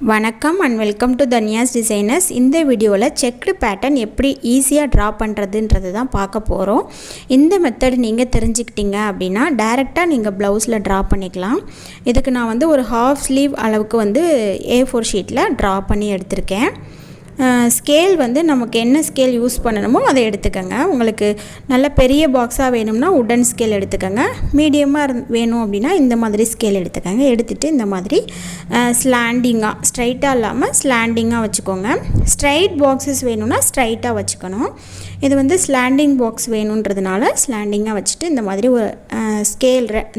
வணக்கம் and welcome to தன்யாஸ் designers. இந்த வீடியோவில் செக்டு பேட்டர்ன் எப்படி ஈஸியாக ட்ரா பண்ணுறதுன்றது தான் பார்க்க போகிறோம். இந்த மெத்தட் நீங்கள் தெரிஞ்சுக்கிட்டீங்க அப்படின்னா டைரெக்டாக நீங்கள் ப்ளவுஸில் ட்ரா பண்ணிக்கலாம். இதுக்கு நான் வந்து ஒரு ஹாஃப் ஸ்லீவ் அளவுக்கு வந்து A4 ஷீட்டில் ட்ரா பண்ணி எடுத்திருக்கேன். ஸ்கேல் வந்து நமக்கு என்ன ஸ்கேல் யூஸ் பண்ணணுமோ அதை எடுத்துக்கோங்க. உங்களுக்கு நல்ல பெரிய பாக்ஸாக வேணும்னா உடன் ஸ்கேல் எடுத்துக்கோங்க. மீடியமாக வேணும் அப்படின்னா இந்த மாதிரி ஸ்கேல் எடுத்துக்கோங்க. எடுத்துகிட்டு இந்த மாதிரி ஸ்லாண்டிங்காக ஸ்ட்ரைட்டாக இல்லாமல் ஸ்லாண்டிங்காக வச்சுக்கோங்க. ஸ்ட்ரைட் பாக்ஸஸ் வேணும்னா ஸ்ட்ரைட்டாக வச்சுக்கணும். இது வந்து ஸ்லாண்டிங் பாக்ஸ் வேணுன்றதுனால ஸ்லாண்டிங்காக வச்சுட்டு இந்த மாதிரி ஒரு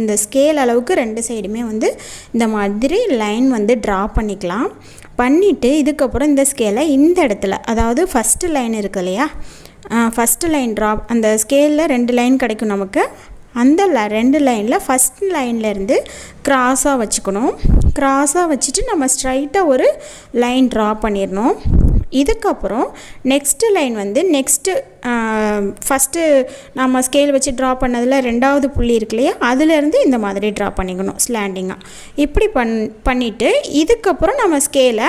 இந்த ஸ்கேல் அளவுக்கு ரெண்டு சைடுமே வந்து இந்த மாதிரி லைன் வந்து ட்ரா பண்ணிக்கலாம். பண்ணிவிட்டு இதுக்கப்புறம் இந்த ஸ்கேலை இந்த இடத்துல, அதாவது ஃபஸ்ட்டு லைன் இருக்குது இல்லையா, ஃபஸ்ட்டு லைன் ட்ராப், அந்த ஸ்கேலில் 2 லைன் கிடைக்கும் நமக்கு. அந்த 2 லைனில் ஃபஸ்ட் லைன்லேருந்து க்ராஸாக வச்சுக்கணும். க்ராஸாக வச்சுட்டு நம்ம ஸ்ட்ரைட்டாக ஒரு லைன் ட்ரா பண்ணிடணும். இதுக்கப்புறம் நெக்ஸ்ட்டு லைன் வந்து ஃபஸ்ட்டு நம்ம ஸ்கேல் வச்சு ட்ரா பண்ணதில் 2வது புள்ளி இருக்கு இல்லையா, அதுலேருந்து இந்த மாதிரி ட்ரா பண்ணிக்கணும் ஸ்லாண்டிங்காக. இப்படி பண்ணிவிட்டு இதுக்கப்புறம் நம்ம ஸ்கேலை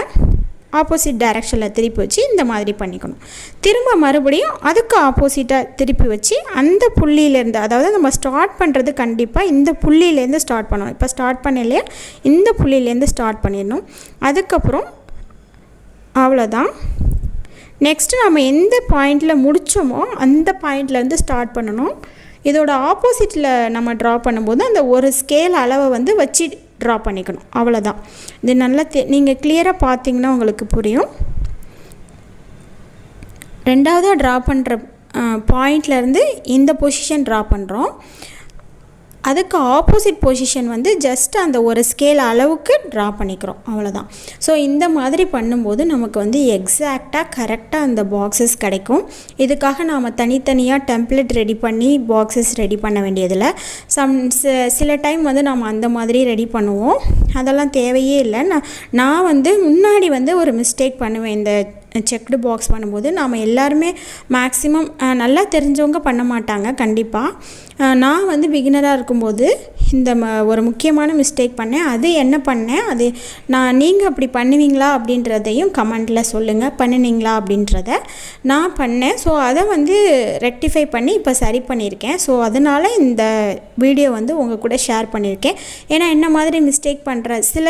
ஆப்போசிட் டைரெக்ஷனில் திருப்பி வச்சு இந்த மாதிரி பண்ணிக்கணும். திரும்ப மறுபடியும் அதுக்கு ஆப்போசிட்டாக திருப்பி வச்சு அந்த புள்ளியிலேருந்து, அதாவது நம்ம ஸ்டார்ட் பண்ணுறது கண்டிப்பாக இந்த புள்ளியிலேருந்து ஸ்டார்ட் பண்ணணும். இப்போ ஸ்டார்ட் பண்ணலையே, இந்த புள்ளியிலேருந்து ஸ்டார்ட் பண்ணிடணும். அதுக்கப்புறம் அவ்வளோதான். நெக்ஸ்ட்டு நம்ம எந்த பாயிண்டில் முடித்தோமோ அந்த பாயிண்ட்லேருந்து ஸ்டார்ட் பண்ணணும். இதோட ஆப்போசிட்டில் நம்ம ட்ரா பண்ணும்போது அந்த ஒரு ஸ்கேல் அளவை வந்து வச்சு ட்ரா பண்ணிக்கணும். அவ்வளோதான். இது நல்லா நீங்கள் கிளியராக பார்த்தீங்கன்னா உங்களுக்கு புரியும். 2வதாக ட்ரா பண்ணுற பாயிண்ட்லேருந்து இந்த பொசிஷன் ட்ரா பண்ணுறோம். அதுக்கு ஆப்போசிட் பொசிஷன் வந்து ஜஸ்ட் அந்த ஒரு ஸ்கேல் அளவுக்கு ட்ரா பண்ணிக்கிறோம். அவ்வளோதான். ஸோ இந்த மாதிரி பண்ணும்போது நமக்கு வந்து எக்ஸாக்டாக கரெக்டாக அந்த பாக்ஸஸ் கிடைக்கும். இதுக்காக நாம் தனித்தனியாக டெம்ப்ளேட் ரெடி பண்ணி பாக்ஸஸ் ரெடி பண்ண வேண்டியதில்லை. சில டைம் வந்து நாம் அந்த மாதிரி ரெடி பண்ணுவோம். அதெல்லாம் தேவையே இல்லை. நான் வந்து முன்னாடி வந்து ஒரு மிஸ்டேக் பண்ணுவேன். இந்த செக்டு பாக்ஸ் பண்ணும்போது நாம் எல்லாருமே மேக்ஸிமம் நல்லா தெரிஞ்சவங்க பண்ண மாட்டாங்க கண்டிப்பாக. நான் வந்து பிகினராக இருக்கும்போது இந்த ஒரு முக்கியமான மிஸ்டேக் பண்ணேன். அது என்ன பண்ணேன், அது நீங்கள் அப்படி பண்ணுவீங்களா அப்படின்றதையும் கமெண்டில் சொல்லுங்கள். பண்ணினீங்களா அப்படின்றத நான் பண்ணேன். ஸோ அதை வந்து ரெக்டிஃபை பண்ணி இப்போ சரி பண்ணியிருக்கேன். ஸோ அதனால் இந்த வீடியோ வந்து உங்கள் கூட ஷேர் பண்ணியிருக்கேன். ஏன்னா என்ன மாதிரி மிஸ்டேக் பண்ணுற சில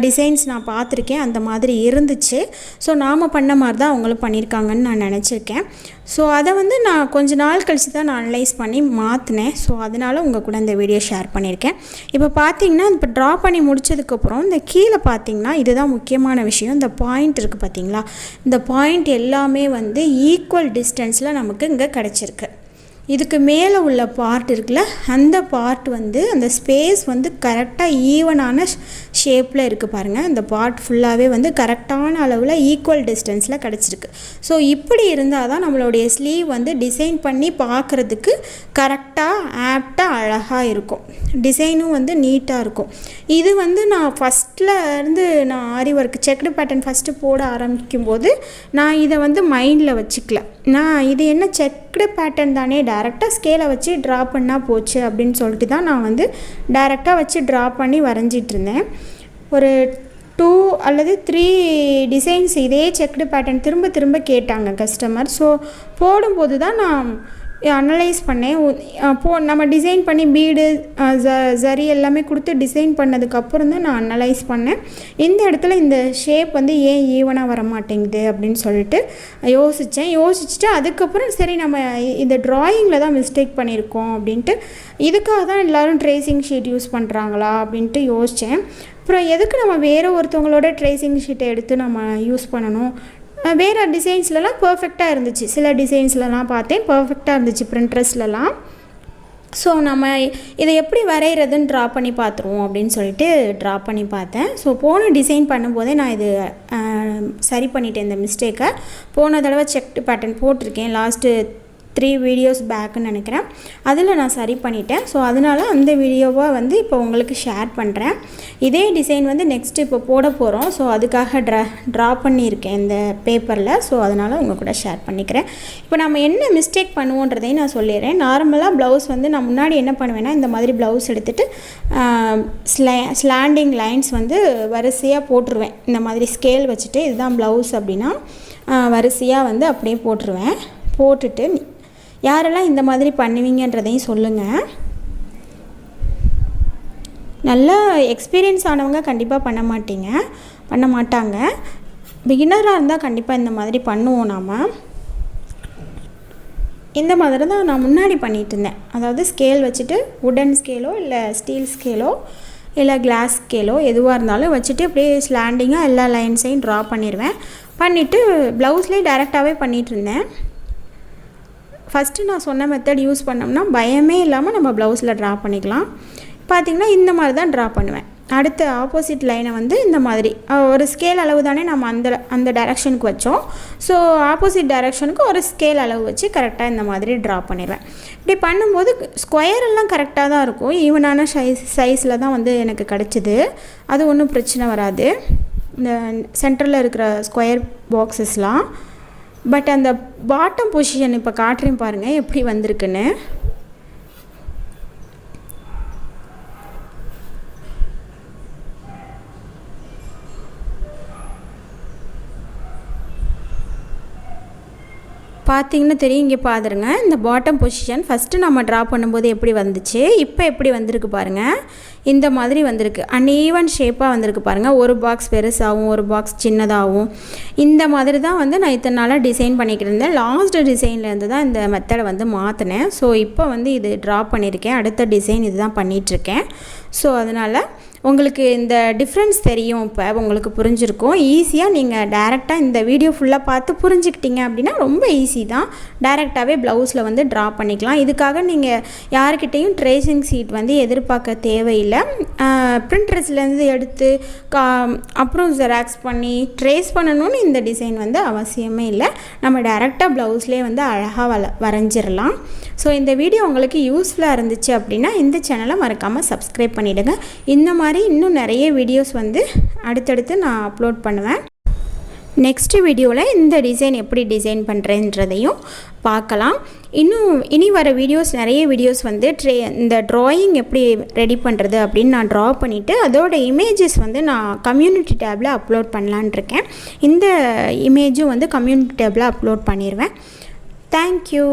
டிசைன்ஸ் நான் பார்த்துருக்கேன், அந்த மாதிரி இருந்துச்சு. ஸோ நாம் பண்ண மாதிரி தான் அவங்களும் பண்ணியிருக்காங்கன்னு நான் நினச்சிருக்கேன். ஸோ அதை வந்து நான் கொஞ்ச நாள் கழித்து தான் நான் அனலைஸ் பண்ணி மாற்றினேன். ஸோ அதனால் உங்கள் கூட இந்த வீடியோ ஷேர் பண்ணியிருக்கேன். இப்போ பார்த்தீங்கன்னா இப்போ ட்ரா பண்ணி முடித்ததுக்கப்புறம் இந்த கீழே பார்த்தீங்கன்னா இதுதான் முக்கியமான விஷயம். இந்த பாயிண்ட் இருக்குது பார்த்தீங்களா, இந்த பாயிண்ட் எல்லாமே வந்து ஈக்குவல் டிஸ்டன்ஸில் நமக்கு இங்கே கிடச்சிருக்கு. இதுக்கு மேலே உள்ள பார்ட் இருக்குல்ல, அந்த பார்ட் வந்து அந்த ஸ்பேஸ் வந்து கரெக்டாக ஈவனான ஷேப்பில் இருக்குது பாருங்கள். இந்த பார்ட் ஃபுல்லாகவே வந்து கரெக்டான அளவில் ஈக்குவல் டிஸ்டன்ஸில் கிடச்சிருக்கு. ஸோ இப்படி இருந்தால் தான் நம்மளுடைய ஸ்லீவ் வந்து டிசைன் பண்ணி பார்க்குறதுக்கு கரெக்டாக ஆப்டாக அழகாக இருக்கும். டிசைனும் வந்து நீட்டாக இருக்கும். இது வந்து நான் ஃபஸ்ட்டில் நான் ஆரி ஒர்க் செக்டு பேட்டர்ன் ஃபஸ்ட்டு போட ஆரம்பிக்கும் போது நான் இதை வந்து மைண்டில் வச்சுக்கல. நான் இது என்ன செக்டு பேட்டர்ன் தானே, டைரெக்டாக ஸ்கேலை வச்சு ட்ரா பண்ணால் போச்சு அப்படின்னு சொல்லிட்டு தான் நான் வந்து டைரெக்டாக வச்சு ட்ரா பண்ணி வரைஞ்சிட்ருந்தேன். ஒரு 2 அல்லது 3 டிசைன்ஸ் இதே செக்டு பேட்டர்ன் திரும்ப திரும்ப கேட்டாங்க கஸ்டமர். ஸோ போடும்போது தான் நான் அனலைஸ் பண்ணேன். நம்ம டிசைன் பண்ணி பீடு சரி எல்லாமே கொடுத்து டிசைன் பண்ணதுக்கப்புறம் தான் நான் அனலைஸ் பண்ணேன். இந்த இடத்துல இந்த ஷேப் வந்து ஏன் ஈவனாக வர மாட்டேங்குது அப்படின்னு சொல்லிட்டு யோசிச்சுட்டு அதுக்கப்புறம் சரி நம்ம இந்த ட்ராயிங்கில் தான் மிஸ்டேக் பண்ணியிருக்கோம் அப்படின்ட்டு, இதுக்காக தான் எல்லோரும் ட்ரேசிங் ஷீட் யூஸ் பண்ணுறாங்களா அப்படின்ட்டு யோசித்தேன். அப்புறம் எதுக்கு நம்ம வேறு ஒருத்தவங்களோட ட்ரேசிங் ஷீட்டை எடுத்து நம்ம யூஸ் பண்ணணும். வேறு டிசைன்ஸ்லலாம் பர்ஃபெக்டாக இருந்துச்சு. சில டிசைன்ஸ்லலாம் பார்த்தேன் பர்ஃபெக்டாக இருந்துச்சு பிரிண்ட்ரெஸ்லலாம். ஸோ நம்ம இதை எப்படி வரைகிறதுன்னு ட்ரா பண்ணி பார்த்துருவோம் அப்படின்னு சொல்லிட்டு ட்ரா பண்ணி பார்த்தேன். ஸோ போன டிசைன் பண்ணும்போதே நான் இது சரி பண்ணிட்டேன். இந்த மிஸ்டேக்கை போன தடவை செக்டு பேட்டர்ன் போட்டிருக்கேன் லாஸ்ட்டு 3 வீடியோஸ் பேக்குன்னு நினைக்கிறேன். அதில் நான் சரி பண்ணிட்டேன். ஸோ அதனால் அந்த வீடியோவை வந்து இப்போ உங்களுக்கு ஷேர் பண்ணுறேன். இதே டிசைன் வந்து நெக்ஸ்ட்டு இப்போ போட போகிறோம். ஸோ அதுக்காக ட்ரா பண்ணியிருக்கேன் இந்த பேப்பரில். ஸோ அதனால் உங்கள் கூட ஷேர் பண்ணிக்கிறேன். இப்போ நம்ம என்ன மிஸ்டேக் பண்ணுவோன்றதையும் நான் சொல்லிடுறேன். நார்மலாக ப்ளவுஸ் வந்து நான் முன்னாடி என்ன பண்ணுவேன்னா, இந்த மாதிரி ப்ளவுஸ் எடுத்துகிட்டு ஸ்லாண்டிங் லைன்ஸ் வந்து வரிசையாக போட்டுருவேன். இந்த மாதிரி ஸ்கேல் வச்சுட்டு இதுதான் ப்ளவுஸ் அப்படின்னா வரிசையாக வந்து அப்படியே போட்டுருவேன். போட்டுட்டு யாரெல்லாம் இந்த மாதிரி பண்ணுவீங்கன்றதையும் சொல்லுங்கள். நல்லா எக்ஸ்பீரியன்ஸ் ஆனவங்க கண்டிப்பாக பண்ண மாட்டாங்க. பிகினராக இருந்தால் கண்டிப்பாக இந்த மாதிரி பண்ணுவோம் நாம். இந்த மாதிரி தான் நான் முன்னாடி பண்ணிகிட்டு இருந்தேன். அதாவது ஸ்கேல் வச்சுட்டு வுடன் ஸ்கேலோ இல்லை ஸ்டீல் ஸ்கேலோ இல்லை கிளாஸ் ஸ்கேலோ எதுவாக இருந்தாலும் வச்சுட்டு அப்படியே ஸ்லாண்டிங்காக எல்லா லைன்ஸையும் ட்ரா பண்ணிடுவேன். பண்ணிவிட்டு ப்ளவுஸ்லேயே டைரெக்டாகவே பண்ணிகிட்ருந்தேன். ஃபஸ்ட்டு நான் சொன்ன மெத்தட் யூஸ் பண்ணோம்னா பயமே இல்லாமல் நம்ம ப்ளவுஸில் ட்ரா பண்ணிக்கலாம். பார்த்திங்கன்னா இந்த மாதிரி தான் ட்ரா பண்ணுவேன். அடுத்த ஆப்போசிட் லைனை வந்து இந்த மாதிரி ஒரு ஸ்கேல் அளவு தானே நம்ம அந்த டைரெக்ஷனுக்கு வச்சோம். ஸோ ஆப்போசிட் டைரெக்ஷனுக்கு ஒரு ஸ்கேல் அளவு வச்சு கரெக்டாக இந்த மாதிரி ட்ரா பண்ணிடுவேன். இப்படி பண்ணும்போது ஸ்கொயரெல்லாம் கரெக்டாக தான் இருக்கும். ஈவனான சைஸில் தான் வந்து எனக்கு கிடச்சிது. அது ஒன்றும் பிரச்சனை வராது, இந்த சென்டரில் இருக்கிற ஸ்கொயர் பாக்ஸஸ்லாம். பட் அந்த பாட்டம் பொசிஷன் இப்போ காட்டுறேன் பாருங்கள் எப்படி வந்திருக்குன்னு. பார்த்தீங்கன்னா தெரியும், இங்கே பாருங்க இந்த பாட்டம் பொசிஷன் ஃபஸ்ட்டு நம்ம ட்ரா பண்ணும்போது எப்படி வந்துச்சு, இப்போ எப்படி வந்திருக்கு பாருங்கள். இந்த மாதிரி வந்திருக்கு, அன்ஈவன் ஷேப்பாக வந்திருக்கு பாருங்கள். ஒரு பாக்ஸ் பெருசாகவும் ஒரு பாக்ஸ் சின்னதாகவும் இந்த மாதிரி தான் வந்து நான் இத்தனை நாளாக டிசைன் பண்ணிக்கிட்டு இருந்தேன். லாஸ்ட் டிசைன்லேருந்து தான் இந்த மெத்தடை வந்து மாற்றினேன். ஸோ இப்போ வந்து இது ட்ரா பண்ணியிருக்கேன். அடுத்த டிசைன் இது தான் பண்ணிகிட்ருக்கேன். ஸோ அதனால் உங்களுக்கு இந்த டிஃப்ரென்ஸ் தெரியும். இப்போ உங்களுக்கு புரிஞ்சிருக்கும். ஈஸியாக நீங்கள் டைரெக்டாக இந்த வீடியோ ஃபுல்லாக பார்த்து புரிஞ்சுக்கிட்டீங்க அப்படின்னா ரொம்ப ஈஸி தான். டைரெக்டாகவே ப்ளவுஸில் வந்து ட்ரா பண்ணிக்கலாம். இதுக்காக நீங்கள் யார்கிட்டையும் ட்ரேசிங் ஷீட் வந்து எதிர்பார்க்க தேவையில்லை. பிரிண்டர்ஸ்லேருந்து எடுத்து அப்புறம் ஜெராக்ஸ் பண்ணி ட்ரேஸ் பண்ணணும்னு இந்த டிசைன் வந்து அவசியமே இல்லை. நம்ம டைரெக்டாக ப்ளவுஸ்லேயே வந்து அழகாக வரைஞ்சிடலாம். ஸோ இந்த வீடியோ உங்களுக்கு யூஸ்ஃபுல்லாக இருந்துச்சு அப்படின்னா இந்த சேனலை மறக்காமல் சப்ஸ்கிரைப் பண்ணிவிடுங்க. இந்த மாதிரி இன்னும் நிறைய வீடியோஸ் வந்து அடுத்தடுத்து நான் அப்லோட் பண்ணுவேன். நெக்ஸ்ட் வீடியோவில் இந்த டிசைன் எப்படி டிசைன் பண்ணுறேன்றதையும் பார்க்கலாம். இனி வர வீடியோஸ் நிறைய வீடியோஸ் வந்து இந்த ட்ராயிங் எப்படி ரெடி பண்ணுறது அப்படின்னு நான் ட்ரா பண்ணிவிட்டு அதோட இமேஜஸ் வந்து நான் கம்யூனிட்டி டேப்பில் அப்லோட் பண்ணலான் இருக்கேன். இந்த இமேஜும் வந்து கம்யூனிட்டி டேப்பில் அப்லோட் பண்ணிடுவேன். தேங்க்யூ.